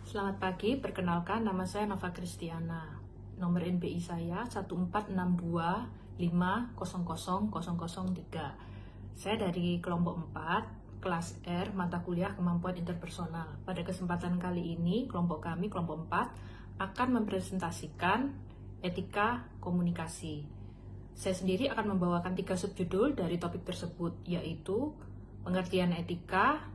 Selamat pagi, perkenalkan nama saya Nova Kristiana. Nomor NPI saya 14625000003. Saya dari kelompok 4, kelas R, mata kuliah kemampuan interpersonal. Pada kesempatan kali ini, kelompok kami, kelompok 4, akan mempresentasikan etika komunikasi. Saya sendiri akan membawakan 3 subjudul dari topik tersebut, yaitu pengertian etika,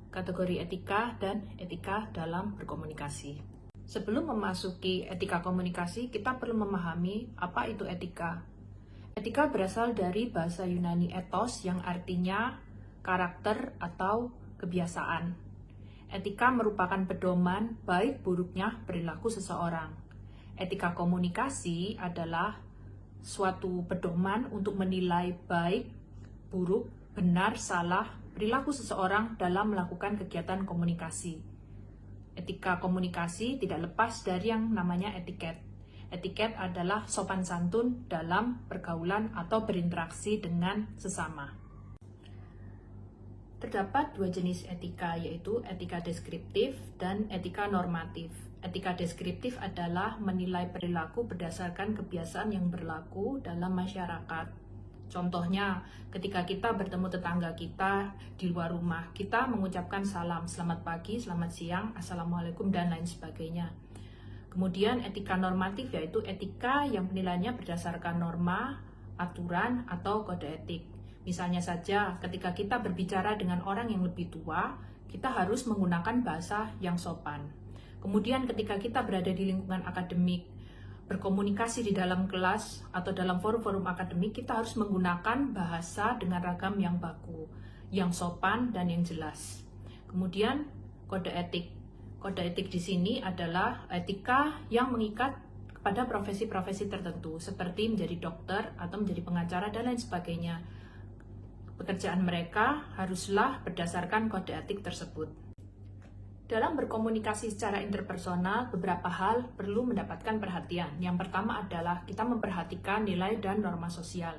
kategori etika, dan etika dalam berkomunikasi. Sebelum memasuki etika komunikasi, kita perlu memahami apa itu etika. Etika berasal dari bahasa Yunani ethos yang artinya karakter atau kebiasaan. Etika merupakan pedoman baik buruknya perilaku seseorang. Etika komunikasi adalah suatu pedoman untuk menilai baik, buruk, benar, salah perilaku seseorang dalam melakukan kegiatan komunikasi. Etika komunikasi tidak lepas dari yang namanya etiket. Etiket adalah sopan santun dalam pergaulan atau berinteraksi dengan sesama. Terdapat 2 jenis etika, yaitu etika deskriptif dan etika normatif. Etika deskriptif adalah menilai perilaku berdasarkan kebiasaan yang berlaku dalam masyarakat. Contohnya, ketika kita bertemu tetangga kita di luar rumah, kita mengucapkan salam, selamat pagi, selamat siang, assalamualaikum, dan lain sebagainya. Kemudian etika normatif yaitu etika yang penilaiannya berdasarkan norma, aturan, atau kode etik. Misalnya saja, ketika kita berbicara dengan orang yang lebih tua, kita harus menggunakan bahasa yang sopan. Kemudian ketika kita berada di lingkungan akademik, berkomunikasi di dalam kelas atau dalam forum-forum akademik, kita harus menggunakan bahasa dengan ragam yang baku, yang sopan, dan yang jelas. Kemudian kode etik. Kode etik di sini adalah etika yang mengikat kepada profesi-profesi tertentu, seperti menjadi dokter atau menjadi pengacara dan lain sebagainya. Pekerjaan mereka haruslah berdasarkan kode etik tersebut. Dalam berkomunikasi secara interpersonal, beberapa hal perlu mendapatkan perhatian. Yang pertama adalah kita memperhatikan nilai dan norma sosial.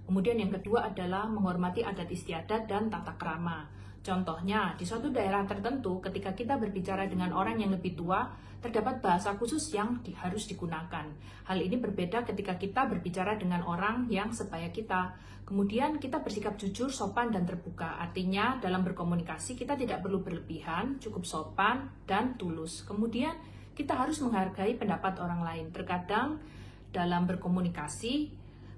Kemudian yang kedua adalah menghormati adat istiadat dan tata krama. Contohnya, di suatu daerah tertentu, ketika kita berbicara dengan orang yang lebih tua, terdapat bahasa khusus yang harus digunakan. Hal ini berbeda ketika kita berbicara dengan orang yang sebaya kita. Kemudian kita bersikap jujur, sopan, dan terbuka. Artinya, dalam berkomunikasi kita tidak perlu berlebihan, cukup sopan, dan tulus. Kemudian, kita harus menghargai pendapat orang lain. Terkadang, dalam berkomunikasi,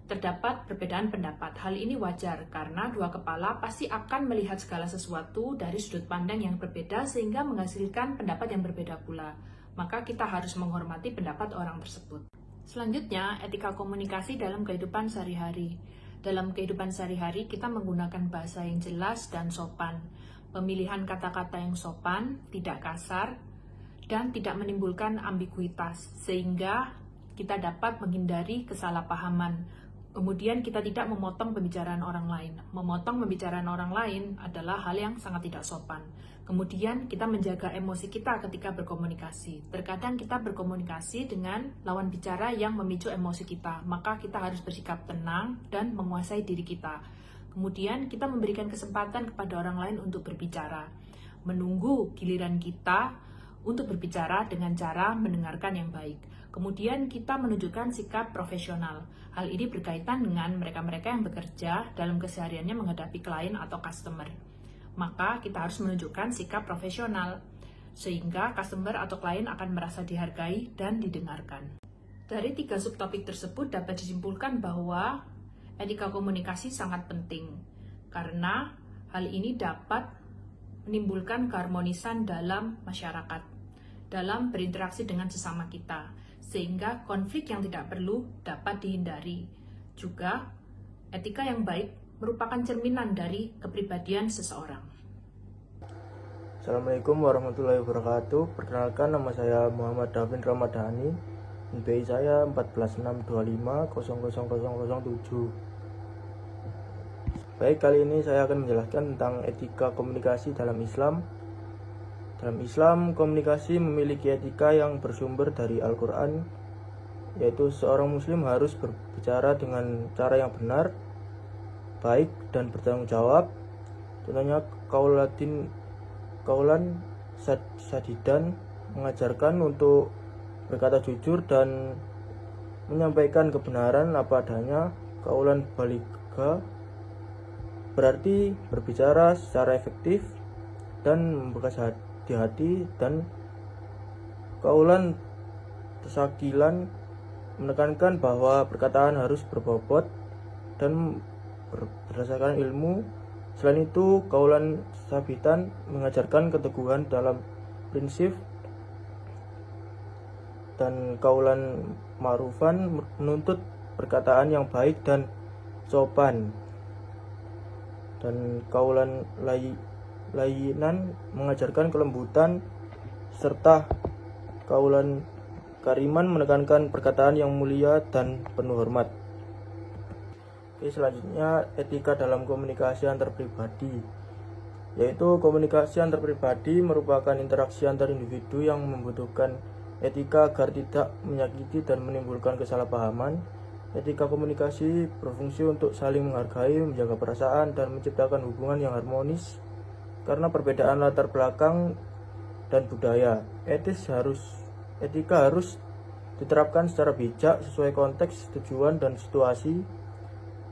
terdapat perbedaan pendapat. Hal ini wajar karena dua kepala pasti akan melihat segala sesuatu dari sudut pandang yang berbeda sehingga menghasilkan pendapat yang berbeda pula. Maka kita harus menghormati pendapat orang tersebut. Selanjutnya, etika komunikasi dalam kehidupan sehari-hari. Dalam kehidupan sehari-hari kita menggunakan bahasa yang jelas dan sopan. Pemilihan kata-kata yang sopan, tidak kasar, dan tidak menimbulkan ambiguitas sehingga kita dapat menghindari kesalahpahaman. Kemudian kita tidak memotong pembicaraan orang lain. Memotong pembicaraan orang lain adalah hal yang sangat tidak sopan. Kemudian kita menjaga emosi kita ketika berkomunikasi. Terkadang kita berkomunikasi dengan lawan bicara yang memicu emosi kita. Maka kita harus bersikap tenang dan menguasai diri kita. Kemudian kita memberikan kesempatan kepada orang lain untuk berbicara. Menunggu giliran kita untuk berbicara dengan cara mendengarkan yang baik. Kemudian kita menunjukkan sikap profesional. Hal ini berkaitan dengan mereka-mereka yang bekerja dalam kesehariannya menghadapi klien atau customer. Maka kita harus menunjukkan sikap profesional, sehingga customer atau klien akan merasa dihargai dan didengarkan. Dari 3 subtopik tersebut dapat disimpulkan bahwa etika komunikasi sangat penting, karena hal ini dapat menimbulkan keharmonisan dalam masyarakat, dalam berinteraksi dengan sesama kita, sehingga konflik yang tidak perlu dapat dihindari. Juga, etika yang baik merupakan cerminan dari kepribadian seseorang. Assalamualaikum warahmatullahi wabarakatuh. Perkenalkan, nama saya Muhammad Davin Ramadhani. NPI saya 14625000007. Baik, kali ini saya akan menjelaskan tentang etika komunikasi dalam Islam. Dalam Islam, komunikasi memiliki etika yang bersumber dari Al-Quran, yaitu seorang muslim harus berbicara dengan cara yang benar, baik, dan bertanggung jawab. Contohnya, kaulan sadidan mengajarkan untuk berkata jujur dan menyampaikan kebenaran apa adanya. Kaulan baligha berarti berbicara secara efektif dan membekas di hati, dan kaulan tasakilan menekankan bahwa perkataan harus berbobot dan berdasarkan ilmu. Selain itu, kaulan sabitan mengajarkan keteguhan dalam prinsip, dan kaulan ma'rufan menuntut perkataan yang baik dan sopan, dan kaulan layinan mengajarkan kelembutan, serta kaulan kariman menekankan perkataan yang mulia dan penuh hormat. Oke, selanjutnya etika dalam komunikasi antar pribadi, yaitu komunikasi antar pribadi merupakan interaksi antar individu yang membutuhkan etika agar tidak menyakiti dan menimbulkan kesalahpahaman. Etika komunikasi berfungsi untuk saling menghargai, menjaga perasaan, dan menciptakan hubungan yang harmonis. Karena perbedaan latar belakang dan budaya, etika harus diterapkan secara bijak sesuai konteks, tujuan, dan situasi.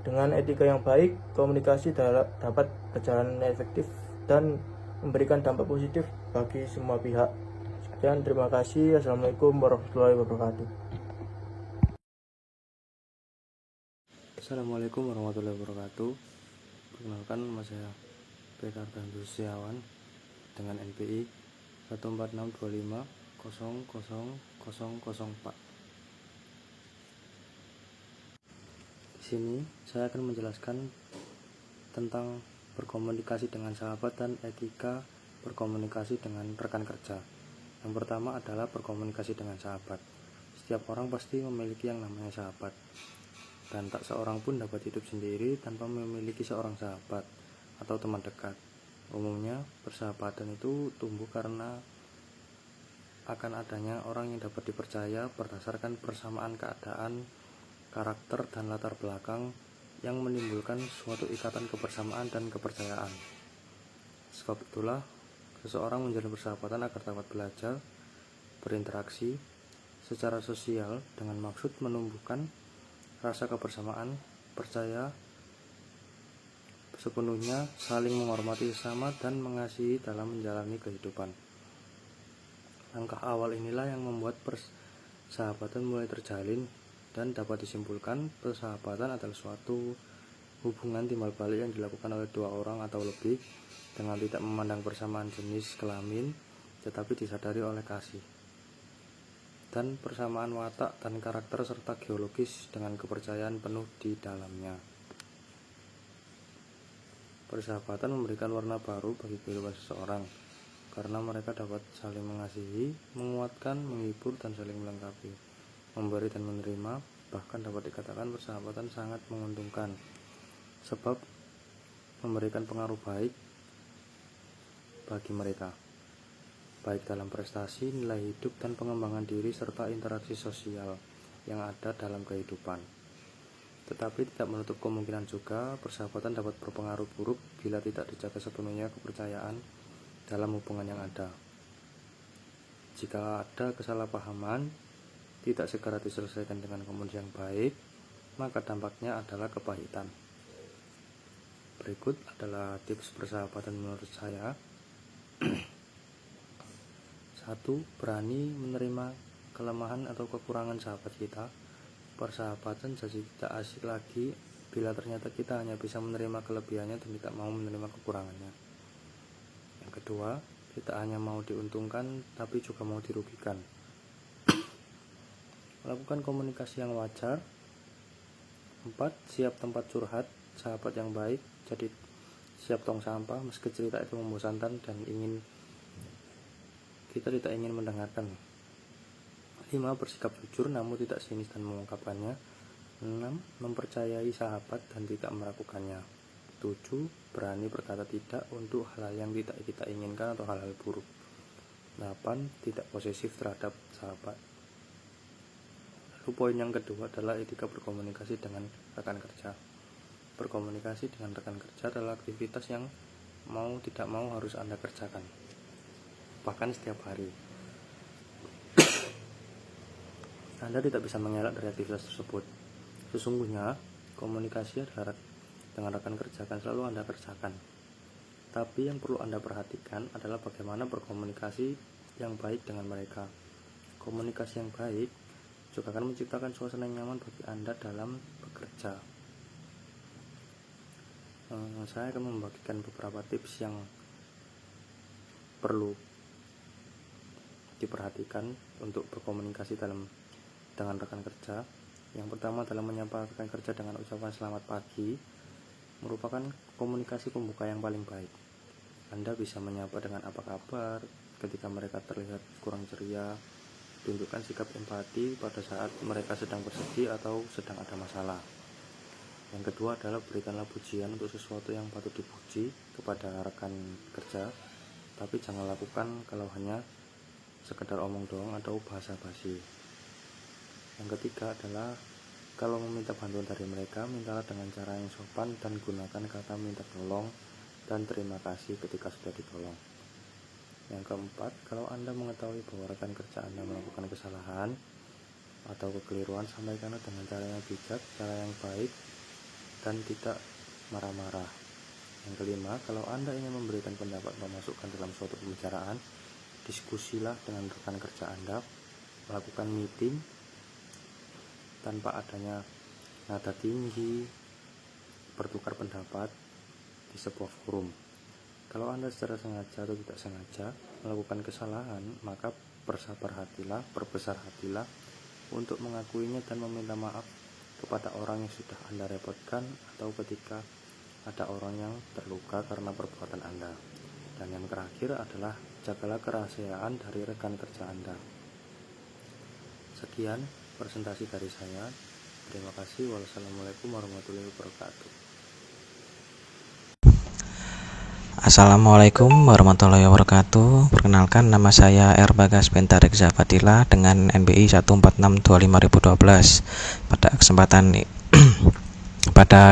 Dengan etika yang baik, komunikasi dapat berjalan efektif dan memberikan dampak positif bagi semua pihak. Sekian, terima kasih. Assalamualaikum warahmatullahi wabarakatuh. Assalamualaikum warahmatullahi wabarakatuh. Perkenalkan, nama saya Petar Dandu Setiawan dengan NPI 14625000004. Di sini saya akan menjelaskan tentang berkomunikasi dengan sahabat dan etika berkomunikasi dengan rekan kerja. Yang pertama adalah berkomunikasi dengan sahabat. Setiap orang pasti memiliki yang namanya sahabat, dan tak seorang pun dapat hidup sendiri tanpa memiliki seorang sahabat atau teman dekat. Umumnya, persahabatan itu tumbuh karena akan adanya orang yang dapat dipercaya berdasarkan persamaan keadaan, karakter, dan latar belakang yang menimbulkan suatu ikatan kebersamaan dan kepercayaan. Sebab itulah, seseorang menjalin persahabatan agar dapat belajar, berinteraksi secara sosial dengan maksud menumbuhkan rasa kebersamaan, percaya sepenuhnya, saling menghormati sesama, dan mengasihi dalam menjalani kehidupan. Langkah awal inilah yang membuat persahabatan mulai terjalin, dan dapat disimpulkan persahabatan adalah suatu hubungan timbal balik yang dilakukan oleh dua orang atau lebih dengan tidak memandang persamaan jenis kelamin, tetapi disadari oleh kasih dan persamaan watak dan karakter serta geologis dengan kepercayaan penuh di dalamnya. Persahabatan memberikan warna baru bagi kehidupan seseorang karena mereka dapat saling mengasihi, menguatkan, menghibur, dan saling melengkapi, memberi dan menerima. Bahkan dapat dikatakan persahabatan sangat menguntungkan sebab memberikan pengaruh baik bagi mereka, baik dalam prestasi, nilai hidup, dan pengembangan diri, serta interaksi sosial yang ada dalam kehidupan. Tetapi tidak menutup kemungkinan juga persahabatan dapat berpengaruh buruk bila tidak dijaga sepenuhnya kepercayaan dalam hubungan yang ada. Jika ada kesalahpahaman, tidak segera diselesaikan dengan komunikasi yang baik, maka dampaknya adalah kepahitan. Berikut adalah tips persahabatan menurut saya. 1. Berani menerima kelemahan atau kekurangan sahabat kita. Persahabatan jadi tidak asik lagi bila ternyata kita hanya bisa menerima kelebihannya dan tidak mau menerima kekurangannya. Yang kedua, tidak hanya mau diuntungkan tapi juga mau dirugikan. Lakukan komunikasi yang wajar. 4. Siap tempat curhat. Sahabat yang baik jadi siap tong sampah meski cerita itu membosankan dan kita tidak ingin mendengarkan. 5. Bersikap jujur namun tidak sinis dan mengungkapkannya. 6. Mempercayai sahabat dan tidak meragukannya. 7. Berani berkata tidak untuk hal yang tidak kita inginkan atau hal-hal buruk. 8. Tidak posesif terhadap sahabat. Lalu poin yang kedua adalah etika berkomunikasi dengan rekan kerja. Berkomunikasi dengan rekan kerja adalah aktivitas yang mau tidak mau harus Anda kerjakan, bahkan setiap hari. Anda tidak bisa mengelak dari aktivitas tersebut. Sesungguhnya, komunikasi dengan rekan kerja akan selalu Anda kerjakan. Tapi yang perlu Anda perhatikan adalah bagaimana berkomunikasi yang baik dengan mereka. Komunikasi yang baik juga akan menciptakan suasana yang nyaman bagi Anda dalam bekerja. Saya akan membagikan beberapa tips yang perlu diperhatikan untuk berkomunikasi dengan rekan kerja. Yang pertama adalah menyapa rekan kerja dengan ucapan selamat pagi, merupakan komunikasi pembuka yang paling baik. Anda bisa menyapa dengan apa kabar ketika mereka terlihat kurang ceria. Tunjukkan sikap empati pada saat mereka sedang bersedih atau sedang ada masalah. Yang kedua adalah berikanlah pujian untuk sesuatu yang patut dipuji kepada rekan kerja, tapi jangan lakukan kalau hanya sekedar omong doang atau basa-basi. Yang ketiga adalah kalau meminta bantuan dari mereka, mintalah dengan cara yang sopan dan gunakan kata minta tolong dan terima kasih ketika sudah ditolong. Yang keempat, kalau Anda mengetahui bahwa rekan kerja Anda melakukan kesalahan atau kekeliruan, sampaikanlah dengan cara yang bijak, cara yang baik, dan tidak marah-marah. Yang kelima, kalau Anda ingin memberikan pendapat atau masukan dalam suatu pembicaraan, diskusilah dengan rekan kerja Anda, melakukan meeting tanpa adanya nada tinggi, bertukar pendapat di sebuah forum. Kalau Anda secara sengaja atau tidak sengaja melakukan kesalahan, maka berbesar hatilah untuk mengakuinya dan meminta maaf kepada orang yang sudah Anda repotkan atau ketika ada orang yang terluka karena perbuatan Anda. Dan yang terakhir adalah jagalah kerahasiaan dari rekan kerja Anda. Sekian presentasi dari saya. Terima kasih. Wassalamualaikum warahmatullahi wabarakatuh. Assalamualaikum warahmatullahi wabarakatuh. Perkenalkan, nama saya R. Bagas Bentarekza Fadila dengan NBI 14625/2012. Pada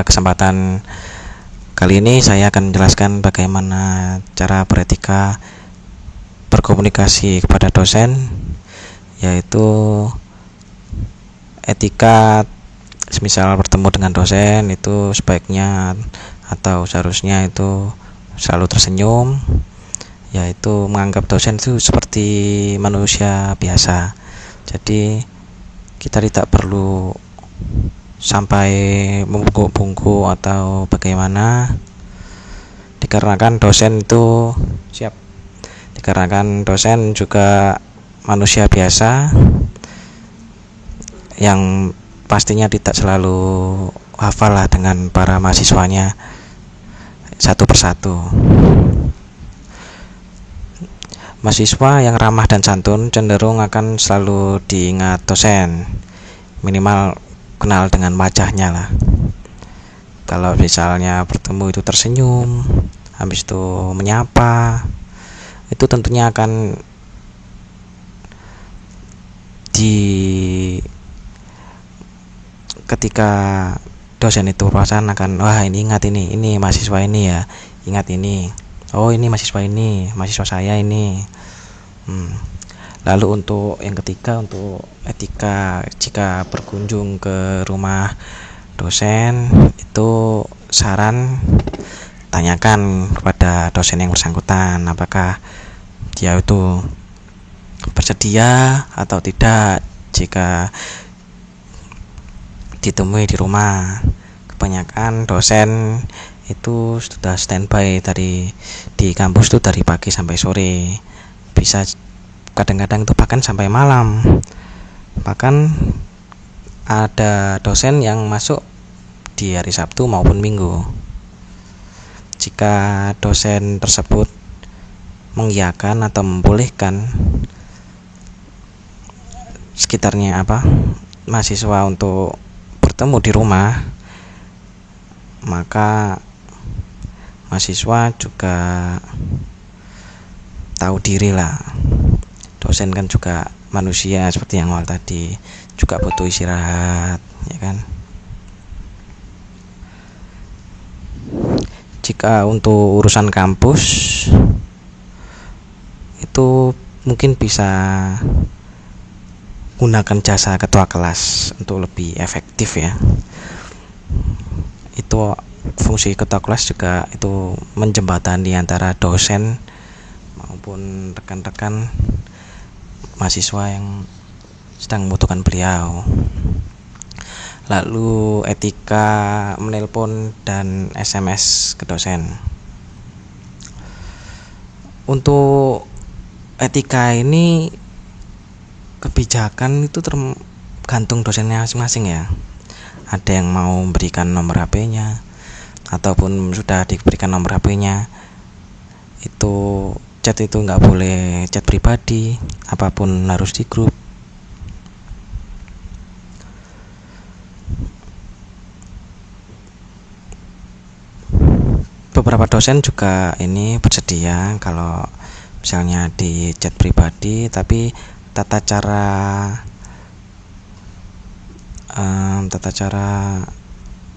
kesempatan kali ini saya akan menjelaskan bagaimana cara beretika berkomunikasi kepada dosen, yaitu etika semisal bertemu dengan dosen itu sebaiknya atau seharusnya itu selalu tersenyum, yaitu menganggap dosen itu seperti manusia biasa. Jadi kita tidak perlu sampai membungkuk-bungkuk atau bagaimana, dikarenakan dosen juga manusia biasa yang pastinya tidak selalu hafal lah dengan para mahasiswanya satu persatu. Mahasiswa yang ramah dan santun cenderung akan selalu diingat dosen, minimal kenal dengan wajahnya lah. Kalau misalnya bertemu itu tersenyum, habis itu menyapa, itu tentunya akan ketika dosen itu perasaan akan, wah ini ingat ini mahasiswa ini ya, ingat ini, oh ini mahasiswa saya ini. Lalu untuk yang ketiga, untuk etika jika berkunjung ke rumah dosen, itu saran tanyakan kepada dosen yang bersangkutan apakah dia itu bersedia atau tidak jika ditemui di rumah. Kebanyakan dosen itu sudah standby di kampus itu dari pagi sampai sore, bisa kadang-kadang itu bahkan sampai malam. Bahkan ada dosen yang masuk di hari Sabtu maupun Minggu. Jika dosen tersebut mengiyakan atau membolehkan sekitarnya mahasiswa untuk bertemu di rumah, maka mahasiswa juga tahu diri lah. Dosen kan juga manusia seperti yang awal tadi, juga butuh istirahat, ya kan. Jika untuk urusan kampus itu mungkin bisa gunakan jasa ketua kelas untuk lebih efektif ya. Itu fungsi ketua kelas juga itu menjembatani antara dosen maupun rekan-rekan mahasiswa yang sedang membutuhkan beliau. Lalu etika menelpon dan SMS ke dosen. Untuk etika ini kebijakan itu tergantung dosennya masing-masing ya. Ada yang mau memberikan nomor HP-nya ataupun sudah diberikan nomor HP-nya, itu chat itu nggak boleh chat pribadi, apapun harus di grup. Beberapa dosen juga ini bersedia kalau misalnya di chat pribadi, tapi tata cara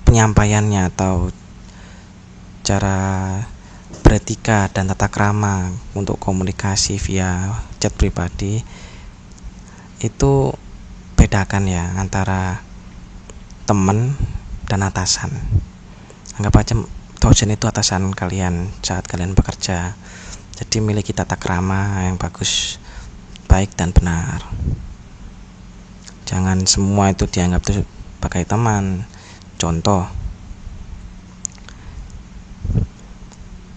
penyampaiannya atau cara beretika dan tata krama untuk komunikasi via chat pribadi itu bedakan ya antara teman dan atasan. Anggap aja dosen itu atasan kalian saat kalian bekerja. Jadi miliki tata krama yang bagus, baik dan benar. Jangan semua itu dianggap itu sebagai teman. Contoh,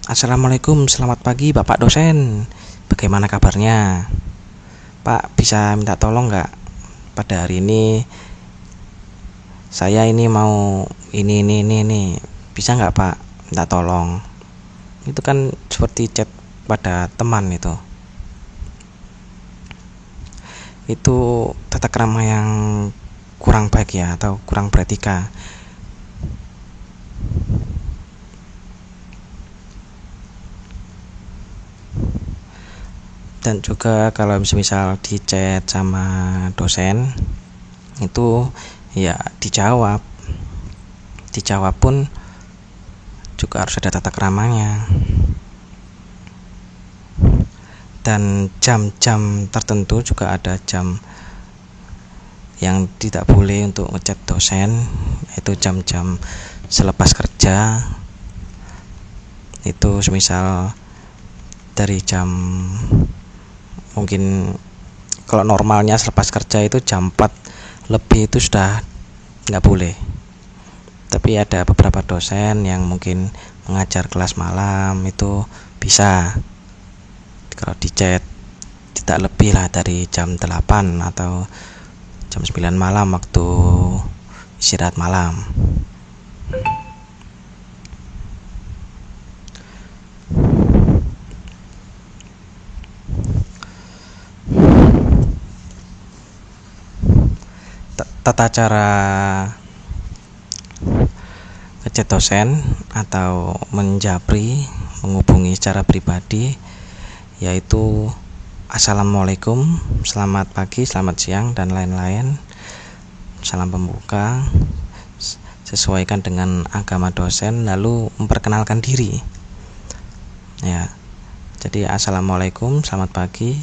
Assalamualaikum, selamat pagi Bapak dosen. Bagaimana kabarnya? Pak, bisa minta tolong nggak? Pada hari ini saya ini mau ini. Bisa nggak Pak minta tolong? Itu kan seperti chat pada teman itu. Itu tata krama yang kurang baik ya, atau kurang beretika. Dan juga kalau misal di chat sama dosen itu ya dijawab pun juga harus ada tata kramanya. Dan jam-jam tertentu juga ada jam yang tidak boleh untuk ngechat dosen, yaitu jam-jam selepas kerja. Itu semisal dari jam, mungkin kalau normalnya selepas kerja itu jam 4 lebih itu sudah nggak boleh. Tapi ada beberapa dosen yang mungkin mengajar kelas malam itu bisa kalau di chat tidak lebih lah dari jam 8 atau jam 9 malam waktu istirahat malam. Tata cara ngechat dosen atau menjapri, menghubungi secara pribadi, yaitu Assalamualaikum, selamat pagi, selamat siang, dan lain-lain. Salam pembuka, sesuaikan dengan agama dosen, lalu memperkenalkan diri ya. Jadi Assalamualaikum, selamat pagi,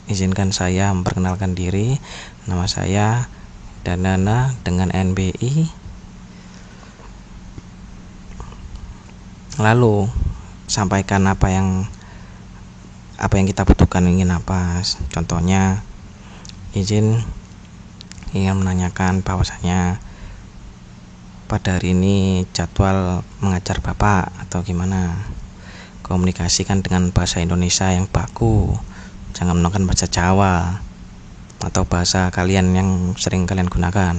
izinkan saya memperkenalkan diri. Nama saya Danana dengan NBI. Lalu sampaikan apa yang kita butuhkan, ingin apa. Contohnya ingin menanyakan bahwasanya pada hari ini jadwal mengajar Bapak atau gimana. Komunikasikan dengan bahasa Indonesia yang baku, jangan menggunakan bahasa Jawa atau bahasa kalian yang sering kalian gunakan.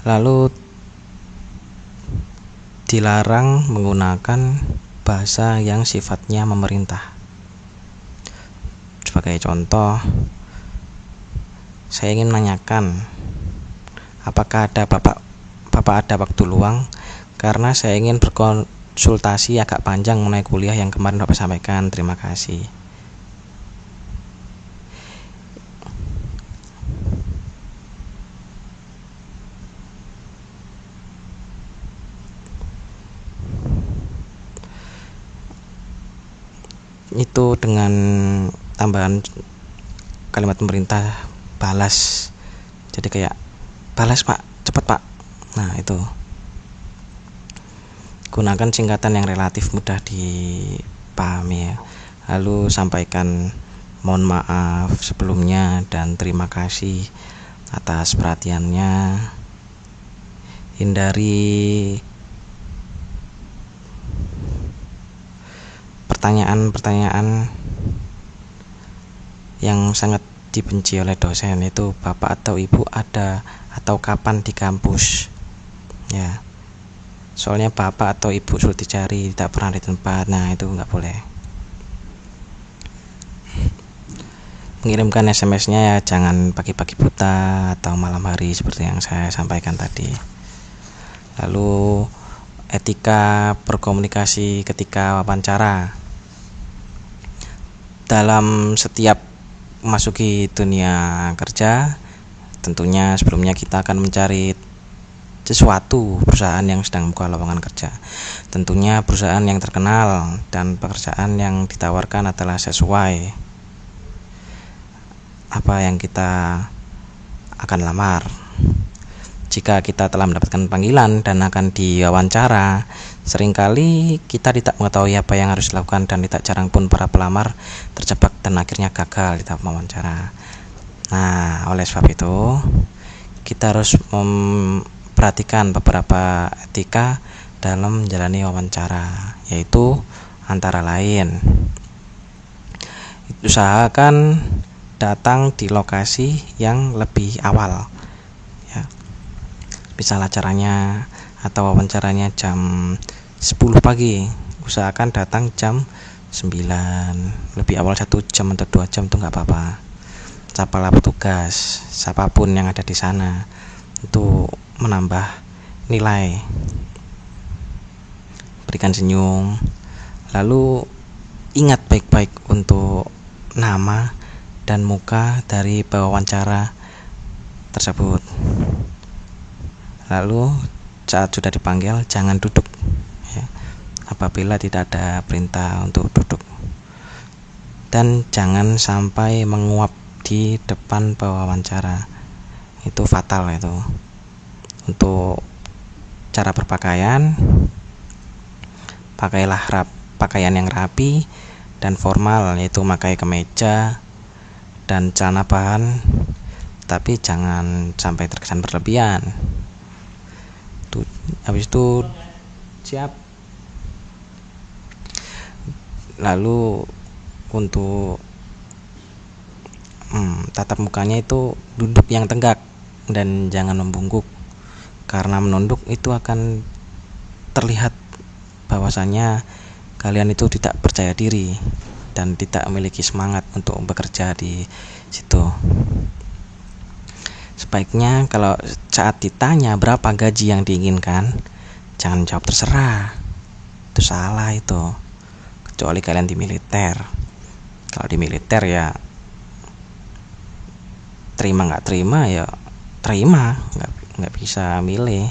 Lalu dilarang menggunakan bahasa yang sifatnya memerintah. Sebagai contoh, saya ingin menanyakan apakah Bapak ada waktu luang, karena saya ingin berkonsultasi agak panjang mengenai kuliah yang kemarin Bapak sampaikan. Terima kasih. itu dengan tambahan kalimat pemerintah balas. Jadi kayak balas Pak, cepat Pak. Nah itu, gunakan singkatan yang relatif mudah dipahami ya. Lalu sampaikan mohon maaf sebelumnya dan terima kasih atas perhatiannya. Hindari pertanyaan-pertanyaan yang sangat dibenci oleh dosen, itu bapak atau ibu ada atau kapan di kampus ya. Soalnya bapak atau ibu sulit dicari, tidak pernah di tempat. Nah itu nggak boleh. Mengirimkan SMS-nya ya jangan pagi-pagi buta atau malam hari seperti yang saya sampaikan tadi. Lalu etika berkomunikasi ketika wawancara. Dalam setiap memasuki dunia kerja, tentunya sebelumnya kita akan mencari sesuatu perusahaan yang sedang membuka lowongan kerja. Tentunya perusahaan yang terkenal dan pekerjaan yang ditawarkan adalah sesuai apa yang kita akan lamar. Jika kita telah mendapatkan panggilan dan akan diwawancara, seringkali kita tidak mengetahui apa yang harus dilakukan dan tidak jarang pun para pelamar terjebak dan akhirnya gagal di tahap wawancara. Nah, oleh sebab itu kita harus memperhatikan beberapa etika dalam menjalani wawancara, yaitu antara lain usahakan datang di lokasi yang lebih awal ya. Misal acaranya atau wawancaranya jam 10 pagi, usahakan datang jam 9, lebih awal 1 jam atau 2 jam itu nggak apa-apa. Sapalah petugas, siapapun yang ada di sana, itu menambah nilai. Berikan senyum, lalu ingat baik-baik untuk nama dan muka dari pewawancara tersebut. Lalu saat sudah dipanggil jangan duduk ya, apabila tidak ada perintah untuk duduk, dan jangan sampai menguap di depan pewawancara, itu fatal itu. Untuk cara berpakaian, pakailah pakaian yang rapi dan formal, yaitu memakai kemeja dan celana bahan, tapi jangan sampai terkesan berlebihan. Habis itu siap. Lalu untuk tatap mukanya itu duduk yang tegak dan jangan membungkuk, karena menunduk itu akan terlihat bahwasanya kalian itu tidak percaya diri dan tidak memiliki semangat untuk bekerja di situ. Sebaiknya kalau saat ditanya berapa gaji yang diinginkan, jangan jawab terserah. Itu salah itu. Kecuali kalian di militer. Kalau di militer ya terima nggak terima ya terima, nggak bisa milih.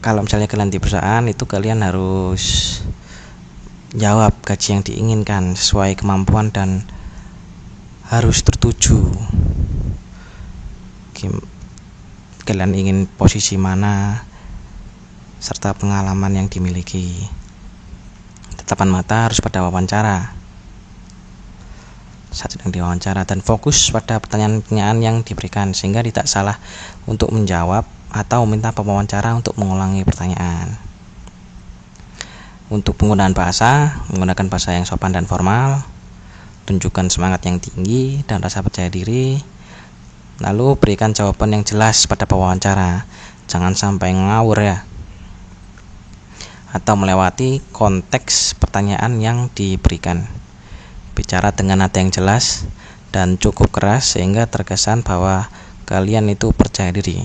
Kalau misalnya kalian di perusahaan, itu kalian harus jawab gaji yang diinginkan sesuai kemampuan dan harus tertuju. Kalian ingin posisi mana serta pengalaman yang dimiliki. Tatapan mata harus pada wawancara saat sedang diwawancara, dan fokus pada pertanyaan-pertanyaan yang diberikan sehingga tidak salah untuk menjawab atau minta pewawancara untuk mengulangi pertanyaan. Untuk penggunaan bahasa, menggunakan bahasa yang sopan dan formal, tunjukkan semangat yang tinggi dan rasa percaya diri. Lalu berikan jawaban yang jelas pada pewawancara, jangan sampai ngawur ya, atau melewati konteks pertanyaan yang diberikan. Bicara dengan nada yang jelas dan cukup keras sehingga terkesan bahwa kalian itu percaya diri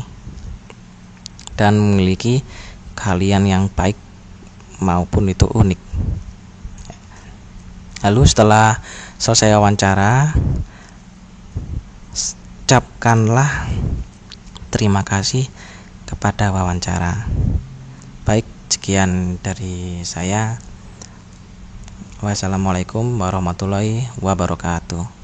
dan memiliki keahlian yang baik maupun itu unik. Lalu setelah selesai wawancara, ucapkanlah terima kasih kepada wawancara. Baik, sekian dari saya. Wassalamualaikum warahmatullahi wabarakatuh.